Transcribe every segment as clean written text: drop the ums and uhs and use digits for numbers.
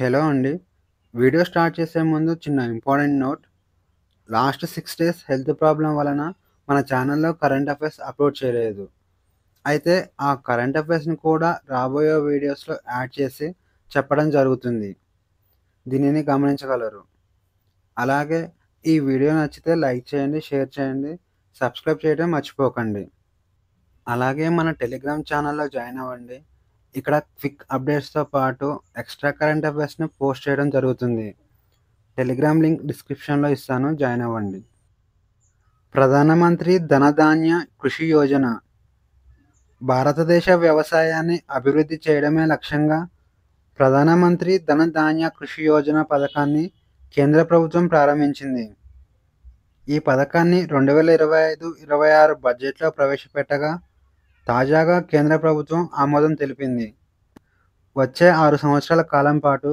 Hello అండి. Video start చేసే ముందు చిన్న important note. Last 6 days health problem వలన మన ఛానల్‌లో కరెంట్ అఫైర్స్ అప్‌లోడ్ చేయలేదు. అయితే ఆ కరెంట్ అఫైర్స్‌ని కూడా రాబోయే వీడియోస్‌లో యాడ్ చేసి చెప్పడం జరుగుతుంది. దీనిని గమనించగలరు. అలాగే ఈ వీడియో నచ్చితే లైక్ చేయండి, షేర్ చేయండి, సబ్స్క్రైబ్ చేయడం మర్చిపోకండి. అలాగే మన టెలిగ్రామ్ ఛానల్‌లో జాయిన్ అవ్వండి. ఇక్కడ క్విక్ అప్డేట్స్‌తో పాటు ఎక్స్‌ట్రా కరెంట్ అఫైర్స్‌ని పోస్ట్ చేయడం జరుగుతుంది. టెలిగ్రామ్ లింక్ డిస్క్రిప్షన్‌లో ఇస్తాను. జాయిన్ అవ్వండి. ప్రధానమంత్రి ధనధాన్య కృషి యోజన భారతదేశ వ్యవసాయాన్ని అభివృద్ధి చేయడమే లక్ష్యంగా ప్రధానమంత్రి ధనధాన్య కృషి యోజన పథకాన్ని కేంద్ర ప్రభుత్వం ప్రారంభించింది. ఈ పథకాన్ని 2025-26 బడ్జెట్లో ప్రవేశపెట్టగా తాజాగా కేంద్ర ప్రభుత్వం ఆమోదం తెలిపింది. వచ్చే 6 సంవత్సరాల కాలం పాటు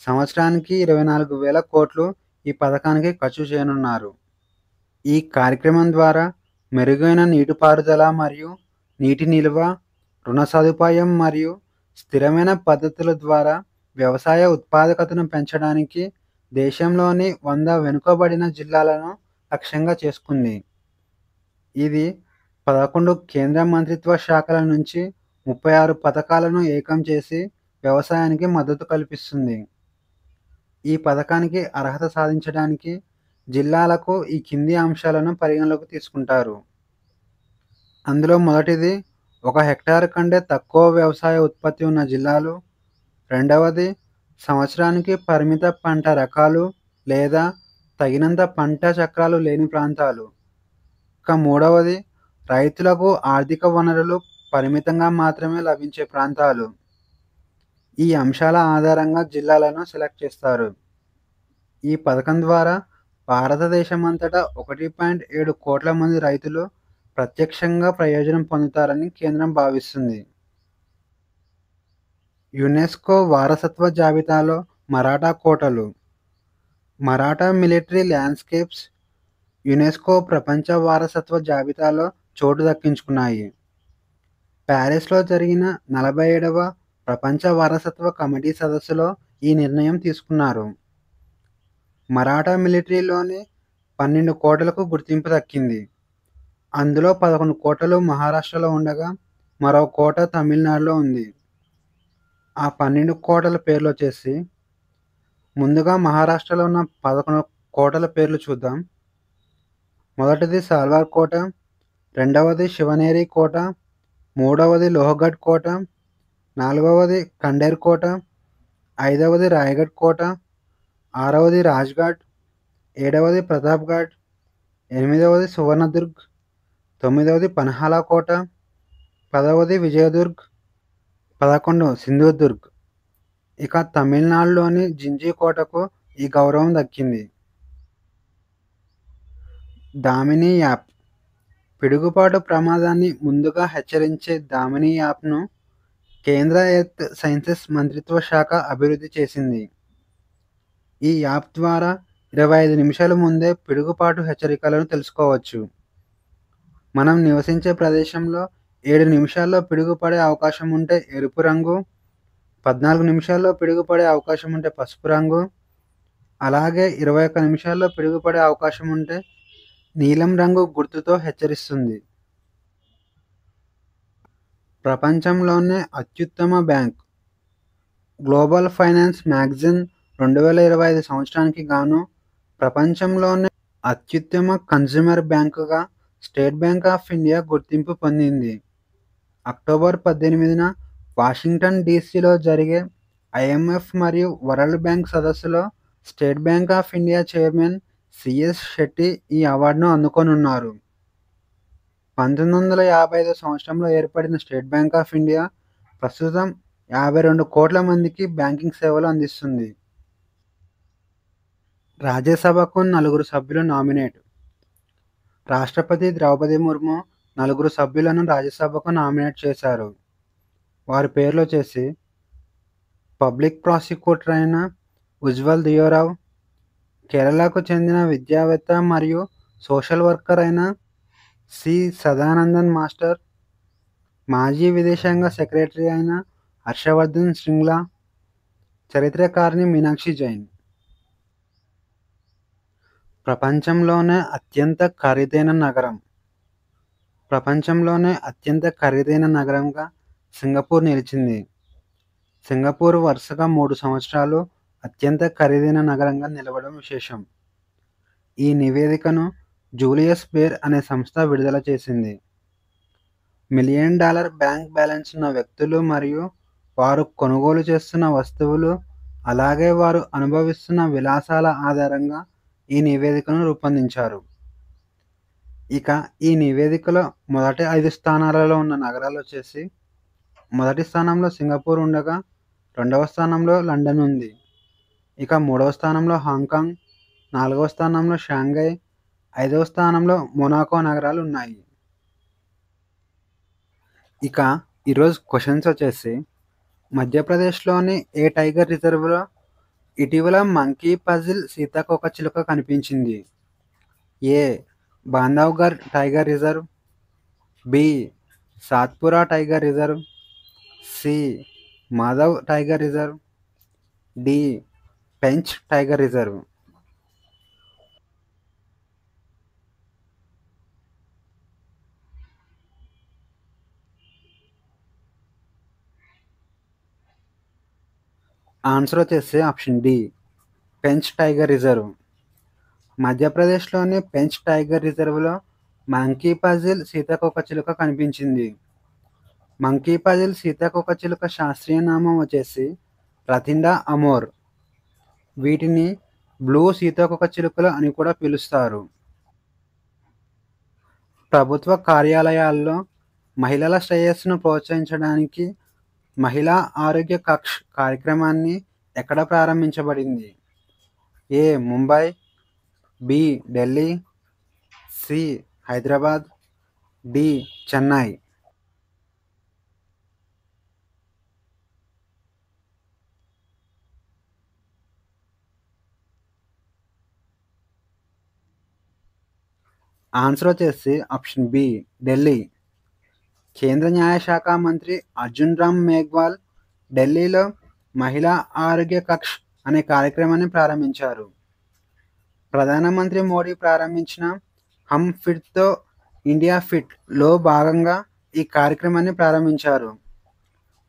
సంవత్సరానికి 24,000 కోట్లు ఈ పథకానికి ఖర్చు చేయనున్నారు. ఈ కార్యక్రమం ద్వారా మెరుగైన నీటిపారుదల మరియు నీటి నిల్వ, రుణ సదుపాయం మరియు స్థిరమైన పద్ధతుల ద్వారా వ్యవసాయ ఉత్పాదకతను పెంచడానికి దేశంలోని 100 వెనుకబడిన జిల్లాలను లక్ష్యంగా చేసుకుంది. ఇది 11 కేంద్ర మంత్రిత్వ శాఖల నుంచి 36 పథకాలను ఏకం చేసి వ్యవసాయానికి మద్దతు కల్పిస్తుంది. ఈ పథకానికి అర్హత సాధించడానికి జిల్లాలకు ఈ కింది అంశాలను పరిగణలోకి తీసుకుంటారు. అందులో మొదటిది 1 హెక్టార్ కంటే తక్కువ వ్యవసాయ ఉత్పత్తి ఉన్న జిల్లాలు. రెండవది సంవత్సరానికి పరిమిత పంట రకాలు లేదా తగినంత పంట చక్రాలు లేని ప్రాంతాలు. ఇక మూడవది రైతులకు ఆర్థిక వనరులు పరిమితంగా మాత్రమే లభించే ప్రాంతాలు. ఈ అంశాల ఆధారంగా జిల్లాలను సెలెక్ట్ చేస్తారు. ఈ పథకం ద్వారా భారతదేశమంతటా 1.7 కోట్ల మంది రైతులు ప్రత్యక్షంగా ప్రయోజనం పొందుతారని కేంద్రం భావిస్తుంది. యునెస్కో వారసత్వ జాబితాలో మరాఠా కోటలు. మరాఠా మిలిటరీ ల్యాండ్స్కేప్స్ యునెస్కో ప్రపంచ వారసత్వ జాబితాలో చోటు దక్కించుకున్నాయి. ప్యారిస్లో జరిగిన 47వ ప్రపంచ వారసత్వ కమిటీ సదస్సులో ఈ నిర్ణయం తీసుకున్నారు. మరాఠా మిలిటరీలోని 12 కోటలకు గుర్తింపు దక్కింది. అందులో 11 కోటలు మహారాష్ట్రలో ఉండగా మరో కోట తమిళనాడులో ఉంది. ఆ 12 కోటల పేర్లొచ్చేసి ముందుగా మహారాష్ట్రలో ఉన్న 11 కోటల పేర్లు చూద్దాం. మొదటిది సాల్వార్ కోట, రెండవది శివనేరి కోట, మూడవది లోహగఢ్ కోట, నాలుగవది ఖండేర్ కోట, ఐదవది రాయగఢ్ కోట, ఆరవది రాజ్‌ఘాట్, ఏడవది ప్రతాప్‌ఘాట్, ఎనిమిదవది సువర్ణదుర్గ్, తొమ్మిదవది పన్హాలా కోట, 10వది విజయదుర్గ్, 11 సింధుదుర్గ్. ఇక తమిళనాడులోని జింజీ కోటకు ఈ గౌరవం దక్కింది. దామిని యాప్ పిడుగుపాటు ప్రమాదాన్ని ముందుగా హెచ్చరించే దామిని యాప్‌ను కేంద్ర ఎర్త్ సైన్సెస్ మంత్రిత్వ శాఖ అభివృద్ధి చేసింది. ఈ యాప్ ద్వారా 25 నిమిషాల ముందే పిడుగుపాటు హెచ్చరికలను తెలుసుకోవచ్చు. మనం నివసించే ప్రదేశంలో 7 నిమిషాల్లో పిడుగు పడే అవకాశం ఉంటే ఎరుపు రంగు, 14 నిమిషాల్లో పిడుగు పడే అవకాశం ఉంటే పసుపు రంగు, అలాగే 21 నిమిషాల్లో పిడుగు పడే అవకాశం ఉంటే నీలం రంగు గుర్తుతో హెచ్చరిస్తుంది. ప్రపంచంలోనే అత్యుత్తమ బ్యాంక్ గ్లోబల్ ఫైనాన్స్ మ్యాగజైన్ 2025 సంవత్సరానికి గాను ప్రపంచంలోనే అత్యుత్తమ కన్స్యూమర్ బ్యాంకుగా స్టేట్ బ్యాంక్ ఆఫ్ ఇండియా గుర్తింపు పొందింది. అక్టోబర్ 18న వాషింగ్టన్ డీసీలో జరిగే ఐఎంఎఫ్ మరియు వరల్డ్ బ్యాంక్ సదస్సులో state bank of India chairman CS Shetty ఈ అవార్డును అందుకోనున్నారు. 1955 సంవత్సరంలో ఏర్పడిన స్టేట్ బ్యాంక్ ఆఫ్ ఇండియా ప్రస్తుతం 52 కోట్ల మందికి బ్యాంకింగ్ సేవలు అందిస్తుంది. రాజ్యసభకు 4 సభ్యులు నామినేట్. రాష్ట్రపతి ద్రౌపది ముర్ము 4 సభ్యులను రాజ్యసభకు నామినేట్ చేశారు. వారి పేర్లొచ్చేసి పబ్లిక్ ప్రాసిక్యూటర్ అయిన ఉజ్వల్ దియోరావ్, కేరళకు చెందిన విద్యావేత్త మరియు సోషల్ వర్కర్ అయిన సి సదానందన్ మాస్టర్, మాజీ విదేశాంగ సెక్రటరీ అయిన హర్షవర్ధన్ శ్రింగ్లా, చరిత్రకారిణి మీనాక్షి జైన్. ప్రపంచంలోనే అత్యంత ఖరీదైన నగరం. ప్రపంచంలోనే అత్యంత ఖరీదైన నగరంగా సింగపూర్ నిలిచింది. సింగపూర్ వరుసగా 3 సంవత్సరాలు అత్యంత ఖరీదైన నగరంగా నిలవడం విశేషం. ఈ నివేదికను జూలియస్ బేర్ అనే సంస్థ విడుదల చేసింది. మిలియన్ డాలర్ బ్యాంక్ బ్యాలెన్స్ ఉన్న వ్యక్తులు మరియు వారు కొనుగోలు చేస్తున్న వస్తువులు, అలాగే వారు అనుభవిస్తున్న విలాసాల ఆధారంగా ఈ నివేదికను రూపొందించారు. ఇక ఈ నివేదికలో మొదటి 5 స్థానాలలో ఉన్న నగరాలు వచ్చేసి, మొదటి స్థానంలో సింగపూర్ ఉండగా, రెండవ స్థానంలో లండన్ ఉంది. ఇక మూడవ స్థానంలో హాంకాంగ్, నాలుగవ స్థానంలో షాంఘై, ఐదవ స్థానంలో మొనాకో నగరాలు ఉన్నాయి. ఇక ఈరోజు క్వశ్చన్స్ వచ్చేసి, మధ్యప్రదేశ్లోని ఏ టైగర్ రిజర్వ్లో ఇటీవల మంకీ పజిల్ సీతాకోకచిలుక కనిపించింది? A. Bandhavgarh tiger reserve, B. Satpura tiger reserve, C. Madhav tiger reserve, D. Pench tiger reserve. Answer వచ్చేసి option D, Pench tiger reserve. మధ్యప్రదేశ్లోని పెంచ్ టైగర్ రిజర్వ్లో మంకీ పజిల్ సీతాకోకచిలుక కనిపించింది. మంకీ పజిల్ సీతాకోకచిలుక శాస్త్రీయ నామం వచ్చేసి రతిండా అమోర్. వీటిని బ్లూ సీతాకోకచిలుకలు అని కూడా పిలుస్తారు. ప్రభుత్వ కార్యాలయాల్లో మహిళల శ్రేయస్సును ప్రోత్సహించడానికి మహిళా ఆరోగ్య కక్ష్ కార్యక్రమాన్ని ఎక్కడ ప్రారంభించబడింది? A. Mumbai, B. Delhi, C. Hyderabad, D. Chennai. Answer వచ్చేసి ఆప్షన్ బి, ఢిల్లీ. కేంద్ర న్యాయశాఖ మంత్రి అర్జున్ రామ్ మేఘ్వాల్ ఢిల్లీలో మహిళా ఆరోగ్య కక్ష్ అనే కార్యక్రమాన్ని ప్రారంభించారు. ప్రధానమంత్రి మోడీ ప్రారంభించిన హమ్ ఫిట్తో ఇండియా ఫిట్లో భాగంగా ఈ కార్యక్రమాన్ని ప్రారంభించారు.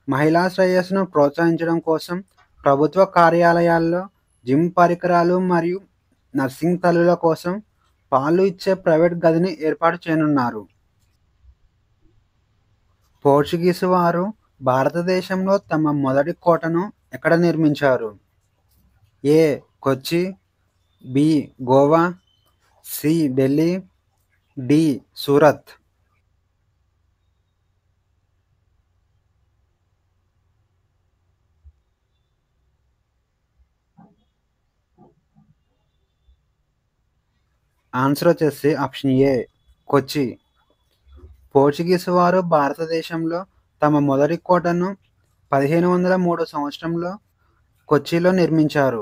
మహిళా శ్రేయస్సును ప్రోత్సహించడం కోసం ప్రభుత్వ కార్యాలయాల్లో జిమ్ పరికరాలు మరియు నర్సింగ్ తల్లుల కోసం పాలు ఇచ్చే ప్రైవేట్ గదిని ఏర్పాటు చేయనున్నారు. పోర్చుగీసు వారు భారతదేశంలో తమ మొదటి కోటను ఎక్కడ నిర్మించారు? A. Kochi, B. Goa, C. Delhi, D. Surat. Answer వచ్చేసి ఆప్షన్ ఏ, కొచ్చి. పోర్చుగీసు వారు భారతదేశంలో తమ మొదటి కోటను 1503 సంవత్సరంలో కొచ్చిలో నిర్మించారు.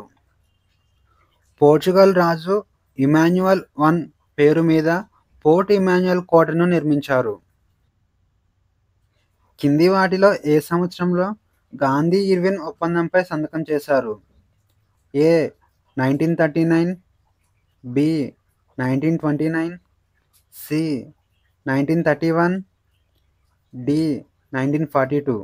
పోర్చుగల్ రాజు ఇమాన్యుయల్ వన్ పేరు మీద పోర్ట్ ఇమాన్యుయల్ కోటను నిర్మించారు. కింది వాటిలో ఏ సంవత్సరంలో గాంధీ ఇర్విన్ ఒప్పందంపై సంతకం చేశారు? ఏ. 1939, బి. 1929, సి. 1931, డి. 1942.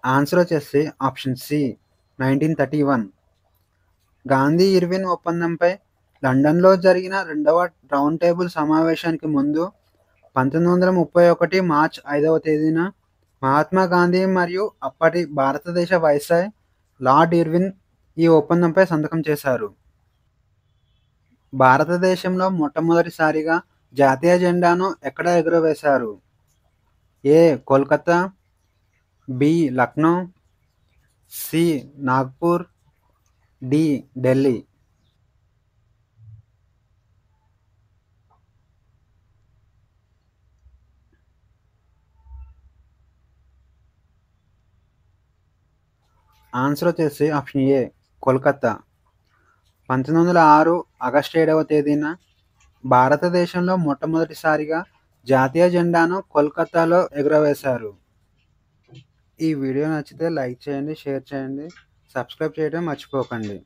ఆన్సర్ వచ్చేసి ఆప్షన్ సి, 1931. గాంధీ ఇర్విన్ ఒప్పందంపై లండన్లో జరిగిన రెండవ రౌండ్ టేబుల్ సమావేశానికి ముందు 1931 మార్చి 5వ తేదీన మహాత్మా గాంధీ మరియు అప్పటి భారతదేశ వైస్రాయ్ లార్డ్ ఇర్విన్ ఈ ఒప్పందంపై సంతకం చేశారు. భారతదేశంలో మొట్టమొదటిసారిగా జాతీయ జెండాను ఎక్కడ ఎగురవేశారు? A. Kolkata, B. Lucknow, C. Nagpur, D. Delhi. Answer వచ్చేసి ఆప్షన్ ఏ, కోల్కతా. 1906 ఆగస్టు 7వ తేదీన భారతదేశంలో మొట్టమొదటిసారిగా జాతీయ జెండాను కోల్కతాలో ఎగురవేశారు. ఈ వీడియో నచ్చితే లైక్ చేయండి, షేర్ చేయండి, సబ్స్క్రైబ్ చేయడం మర్చిపోకండి.